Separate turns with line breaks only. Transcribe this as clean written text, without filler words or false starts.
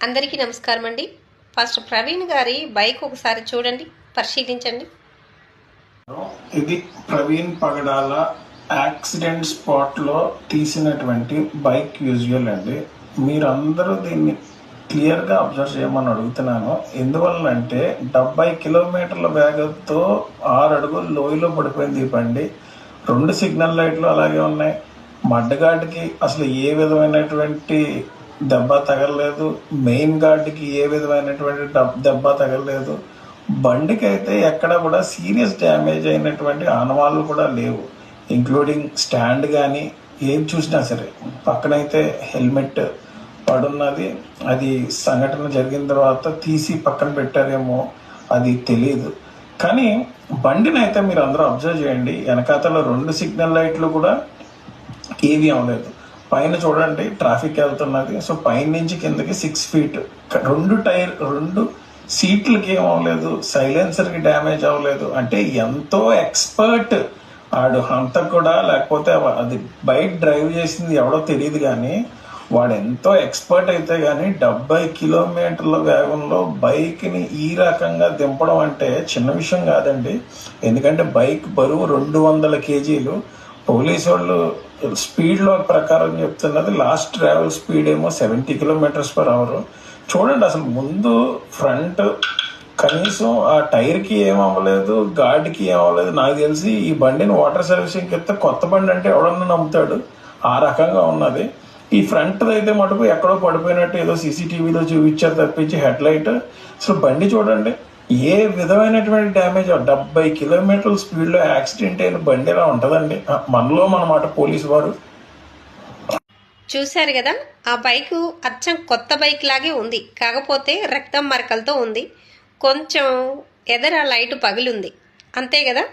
అందరికీ నమస్కారం అండి. ఫస్ట్ ప్రవీణ్ గారి బైక్ ఒకసారి చూడండి, పరిశీలించండి.
ఇది ప్రవీణ్ పగడాల యాక్సిడెంట్ స్పాట్లో తీసినటువంటి బైక్ యూజువల్ అండి. మీరందరూ దీన్ని క్లియర్గా అబ్జర్వ్ చేయమని అడుగుతున్నాను. ఎందువల్లంటే 70 కిలోమీటర్ల వేగంతో 6 అడుగులు లోయలో పడిపోయింది ఈ బండి. 2 సిగ్నల్ లైట్లు అలాగే ఉన్నాయి. మడ్డగాడికి అసలు ఏ విధమైనటువంటి దెబ్బ తగలలేదు. మెయిన్ గార్డ్కి ఏ విధమైనటువంటి దెబ్బ తగలలేదు. బండికి అయితే ఎక్కడ కూడా సీరియస్ డ్యామేజ్ అయినటువంటి ఆనవాళ్ళు కూడా లేవు. ఇంక్లూడింగ్ స్టాండ్ కానీ ఏం చూసినా సరే. పక్కనైతే హెల్మెట్ పడున్నది. అది సంఘటన జరిగిన తర్వాత తీసి పక్కన పెట్టారేమో అది తెలియదు. కానీ బండిని అయితే మీరు అందరూ అబ్జర్వ్ చేయండి. వెనకాతల 2 సిగ్నల్ లైట్లు కూడా ఏవి అవ్వలేదు. పైన చూడండి ట్రాఫిక్ వెళ్తున్నది. సో పైన నుంచి కిందకి 6 feet. 2 సీట్లకి ఏం అవ్వలేదు. సైలెన్సర్కి డ్యామేజ్ అవ్వలేదు. అంటే ఎంతో ఎక్స్పర్ట్ ఆడు అంత కూడా, లేకపోతే అది బైక్ డ్రైవ్ చేసింది ఎవడో తెలియదు, కానీ వాడు ఎంతో ఎక్స్పర్ట్ అయితే కానీ 70 కిలోమీటర్ల వేగంలో బైక్ని ఈ రకంగా దింపడం అంటే చిన్న విషయం కాదండి. ఎందుకంటే బైక్ బరువు 200 kgs. పోలీసు వాళ్ళు స్పీడ్లో ప్రకారం చెప్తున్నది లాస్ట్ ట్రావెల్ స్పీడ్ ఏమో 70 km/h. చూడండి అసలు ముందు ఫ్రంట్ కనీసం ఆ టైర్కి ఏం అవ్వలేదు, గార్డ్కి ఏం అవ్వలేదు. నాకు తెలిసి ఈ బండిని వాటర్ సర్వీసింగ్కి ఇస్తే కొత్త బండి అంటే ఎవడన్నా నమ్ముతాడు. ఆ రకంగా ఉన్నది. ఈ ఫ్రంట్ అయితే మటుకు ఎక్కడో పడిపోయినట్టు ఏదో సీసీటీవీలో చూపించారు తప్పించి హెడ్ లైట్. అసలు బండి చూడండి ఏ విధమైనటువంటి డ్యామేజ్. 70 కిలోమీటర్ల స్పీడ్లో యాక్సిడెంట్ అయిన బండి ఎలా ఉంటుందండి. మనలో మనమాట పోలీసు వారు.
చూశారు కదా, ఆ బైకు అచ్చం కొత్త బైక్ లాగే ఉంది. కాకపోతే రక్తం మరకలతో ఉంది. కొంచెం ఎదర లైట్ పగిలింది, అంతే కదా.